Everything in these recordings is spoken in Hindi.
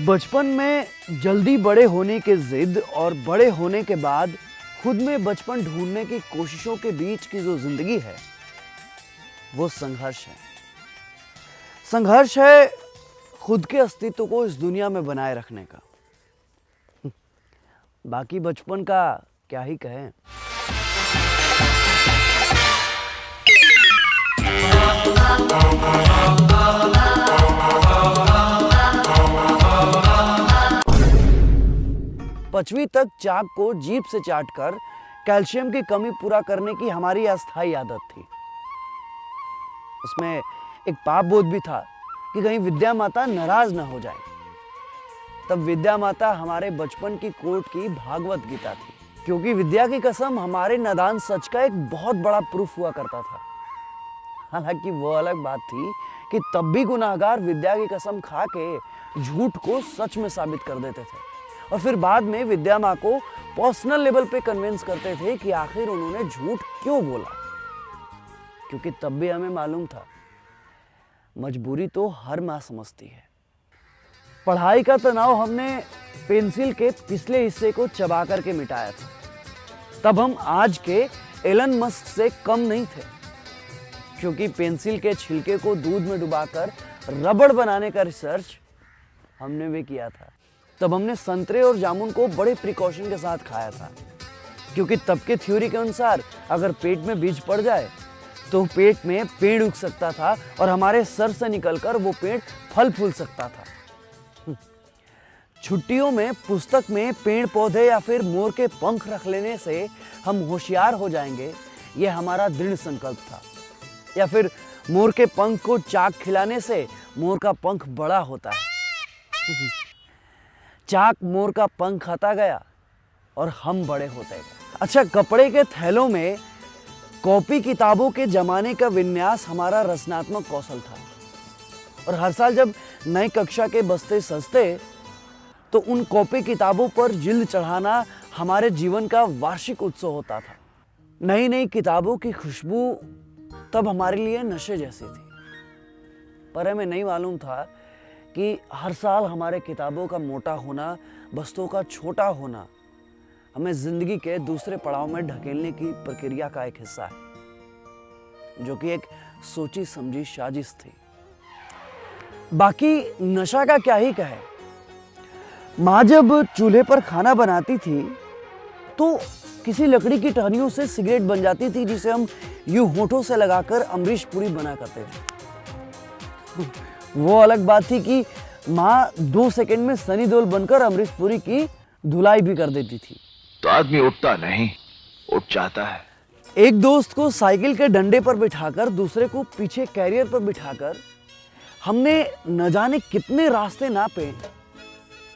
बचपन में जल्दी बड़े होने के जिद और बड़े होने के बाद खुद में बचपन ढूंढने की कोशिशों के बीच की जो जिंदगी है वो संघर्ष है। संघर्ष है खुद के अस्तित्व को इस दुनिया में बनाए रखने का। बाकी बचपन का क्या ही कहें। पांचवीं तक चाक को जीभ से चाटकर कैल्शियम की कमी पूरा करने की हमारी अस्थायी आदत थी। उसमें एक पाप बोध भी था कि कहीं विद्या माता नाराज ना हो जाए। तब विद्या माता हमारे बचपन की कोर्ट की भागवत गीता थी, क्योंकि विद्या की कसम हमारे नादान सच का एक बहुत बड़ा प्रूफ हुआ करता था। हालांकि वो अलग बात थी कि तब भी गुनाहगार विद्या की कसम खा के झूठ को सच में साबित कर देते थे और फिर बाद में विद्या माँ को पर्सनल लेवल पे कन्विंस करते थे कि आखिर उन्होंने झूठ क्यों बोला। क्योंकि तब भी हमें मालूम था मजबूरी तो हर माँ समझती है। पढ़ाई का तनाव हमने पेंसिल के पिछले हिस्से को चबा करके मिटाया था। तब हम आज के एलन मस्क से कम नहीं थे, क्योंकि पेंसिल के छिलके को दूध में डुबाकर रबड़ बनाने का रिसर्च हमने भी किया था। तब हमने संतरे और जामुन को बड़े प्रिकॉशन के साथ खाया था, क्योंकि तब के थ्योरी के अनुसार अगर पेट में बीज पड़ जाए तो पेट में पेड़ उग सकता था और हमारे सर से निकलकर वो पेड़ फल फूल सकता था। छुट्टियों में पुस्तक में पेड़ पौधे या फिर मोर के पंख रख लेने से हम होशियार हो जाएंगे, ये हमारा दृढ़ संकल्प था। या फिर मोर के पंख को चाक खिलाने से मोर का पंख बड़ा होता है। चाक मोर का पंख खाता गया और हम बड़े होते गए। अच्छा, कपड़े के थैलों में कॉपी किताबों के जमाने का विन्यास हमारा रचनात्मक कौशल था, और हर साल जब नई कक्षा के बस्ते सजते तो उन कॉपी किताबों पर जिल्द चढ़ाना हमारे जीवन का वार्षिक उत्सव होता था। नई नई किताबों की खुशबू तब हमारे लिए नशे जैसी थी, पर हमें नहीं मालूम था कि हर साल हमारे किताबों का मोटा होना, बस्तों का छोटा होना हमें जिंदगी के दूसरे पड़ाव में ढकेलने की प्रक्रिया का एक हिस्सा है, जो कि एक सोची समझी साजिश थी। बाकी नशा का क्या ही कहे। माँ जब चूल्हे पर खाना बनाती थी तो किसी लकड़ी की टहनियों से सिगरेट बन जाती थी, जिसे हम यूं होठों से लगाकर अमरीश पुरी बना करते थे। वो अलग बात थी कि माँ 2 सेकंड में सनी देओल बनकर अमरीश पुरी की धुलाई भी कर देती थी। तो आदमी उठता नहीं, उठ जाता है। एक दोस्त को साइकिल के डंडे पर बिठाकर, दूसरे को पीछे कैरियर पर बिठाकर हमने न जाने कितने रास्ते नापे,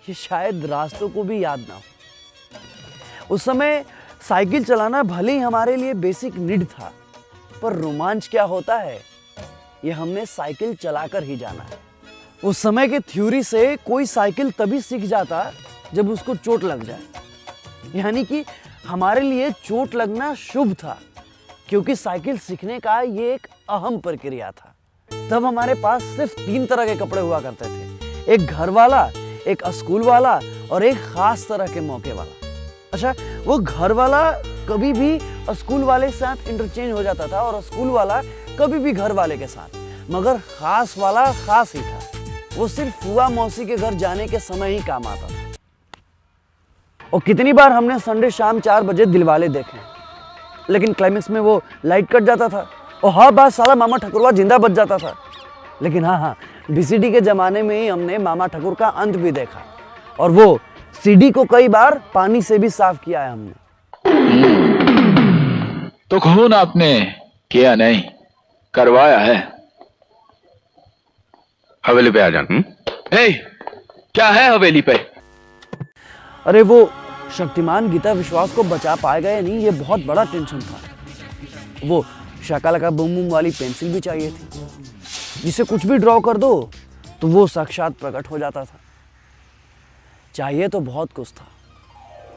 ये शायद रास्तों को भी याद ना हो। उस समय साइकिल चलाना भले ही हमारे लिए बेसिक नीड था, पर रोमांच क्या होता है ये हमने साइकिल चलाकर ही जाना है। उस समय के थ्योरी से कोई साइकिल तभी सीख जाता जब उसको चोट लग जाए, यानी कि हमारे लिए चोट लगना शुभ था, क्योंकि साइकिल सीखने का ये एक अहम प्रक्रिया था। तब हमारे पास सिर्फ 3 तरह के कपड़े हुआ करते थे, एक घर वाला, एक स्कूल वाला और एक खास तरह के मौके वाला। अच्छा, वो घर वाला कभी भी स्कूल वाले के साथ इंटरचेंज हो जाता था और स्कूल वाला कभी भी घर वाले के साथ, मगर खास वाला खास ही था। वो सिर्फ फुआ मौसी के घर जाने के समय ही काम आता था। और कितनी बार हमने संडे शाम 4 बजे दिलवाले देखे, लेकिन क्लाइमेक्स में वो लाइट कट जाता था और हर बार साला मामा ठकुरवा जिंदा बच जाता था। लेकिन हाँ, VCD के जमाने में ही हमने मामा ठकुर का अंत भी देखा, और वो CD को कई बार पानी से भी साफ किया है हमने। तो खून आपने किया नहीं, करवाया है। हवेली पे आ जान। क्या है हवेली पे? अरे वो शक्तिमान गीता विश्वास को बचा पाएगा या नहीं, ये बहुत बड़ा टेंशन था। वो शाकालाका बूम बूम वाली पेंसिल भी चाहिए थी, जिसे कुछ भी ड्रॉ कर दो तो वो साक्षात प्रकट हो जाता था। चाहिए तो बहुत कुछ था,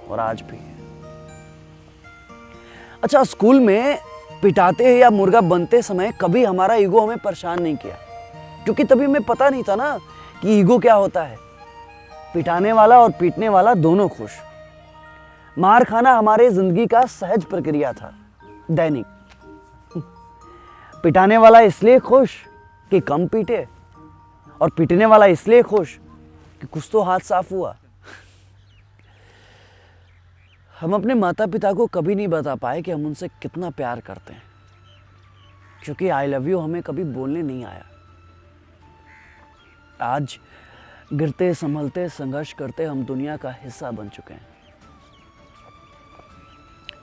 और आज भी है। अच्छा, स्कूल में पिटाते या मुर्गा बनते समय कभी हमारा ईगो हमें परेशान नहीं किया, क्योंकि तभी हमें पता नहीं था ना कि ईगो क्या होता है। पिटाने वाला और पीटने वाला दोनों खुश। मार खाना हमारे जिंदगी का सहज प्रक्रिया था, दैनिक। पिटाने वाला इसलिए खुश कि कम पीटे, और पीटने वाला इसलिए खुश कि कुछ तो हाथ साफ हुआ। हम अपने माता पिता को कभी नहीं बता पाए कि हम उनसे कितना प्यार करते हैं, क्योंकि आई लव यू हमें कभी बोलने नहीं आया। आज गिरते संभलते संघर्ष करते हम दुनिया का हिस्सा बन चुके हैं।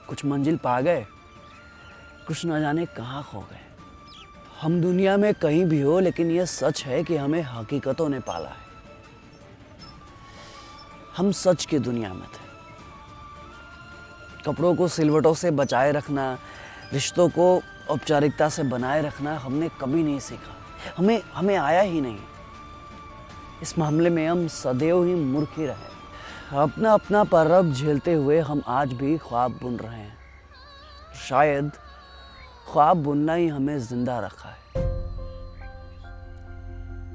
कुछ मंजिल पा गए, कुछ न जाने कहाँ खो गए। हम दुनिया में कहीं भी हो, लेकिन यह सच है कि हमें हकीकतों ने पाला है। हम सच की दुनिया में थे। कपड़ों को सिलवटों से बचाए रखना, रिश्तों को औपचारिकता से बनाए रखना हमने कभी नहीं सीखा। हमें आया ही नहीं। इस मामले में हम सदैव ही मूर्ख ही रहे। अपना अपना परब झेलते हुए हम आज भी ख्वाब बुन रहे हैं। शायद ख्वाब बुनना ही हमें जिंदा रखा है,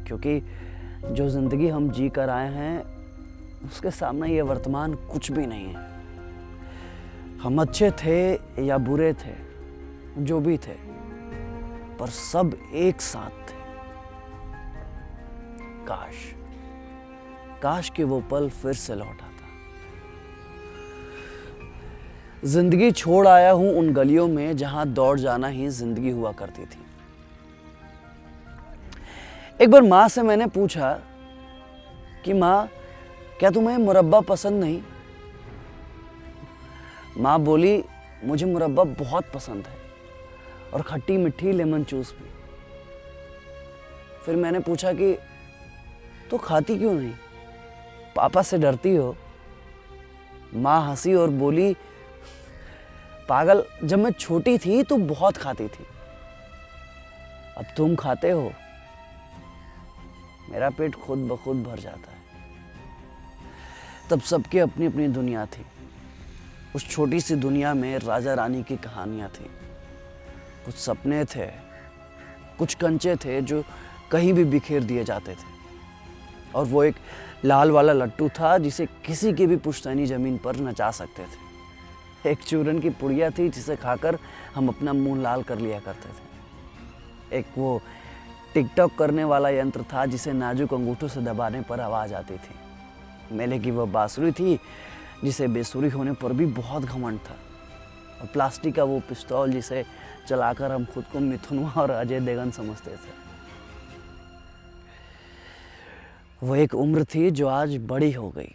क्योंकि जो जिंदगी हम जी कर आए हैं उसके सामने ये वर्तमान कुछ भी नहीं है। हम अच्छे थे या बुरे थे, जो भी थे, पर सब एक साथ थे। काश कि वो पल फिर से लौट आता। जिंदगी छोड़ आया हूं उन गलियों में जहां दौड़ जाना ही जिंदगी हुआ करती थी। एक बार मां से मैंने पूछा कि मां, क्या तुम्हें मुरब्बा पसंद नहीं? मां बोली, मुझे मुरब्बा बहुत पसंद है, और खट्टी मीठी लेमन जूस भी। फिर मैंने पूछा कि तो खाती क्यों नहीं? पापा से डरती हो? मां हंसी और बोली, पागल, जब मैं छोटी थी तो बहुत खाती थी, अब तुम खाते हो, मेरा पेट खुद ब खुद भर जाता है। तब सबकी अपनी अपनी दुनिया थी। उस छोटी सी दुनिया में राजा रानी की कहानियां थी। कुछ सपने थे, कुछ कंचे थे जो कहीं भी बिखेर दिए जाते थे, और वो एक लाल वाला लट्टू था जिसे किसी की भी पुश्तैनी जमीन पर नचा सकते थे। एक चूरन की पुड़िया थी जिसे खाकर हम अपना मुंह लाल कर लिया करते थे। एक वो टिकटॉक करने वाला यंत्र था जिसे नाजुक अंगूठों से दबाने पर आवाज आती थी। मेले की वह बांसुरी थी जिसे बेसुरी होने पर भी बहुत घमंड था, और प्लास्टिक का वो पिस्तौल जिसे चलाकर हम खुद को मिथुन और अजय देवगन समझते थे। वो एक उम्र थी जो आज बड़ी हो गई।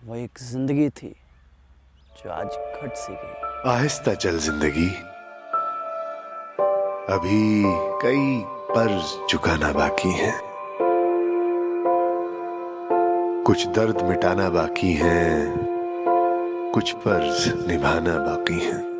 वो एक जिंदगी थी जो आज घट सी गई। आहिस्ता चल जिंदगी, अभी कई कर्ज चुकाना बाकी है, कुछ दर्द मिटाना बाकी है, कुछ फर्ज निभाना बाकी है।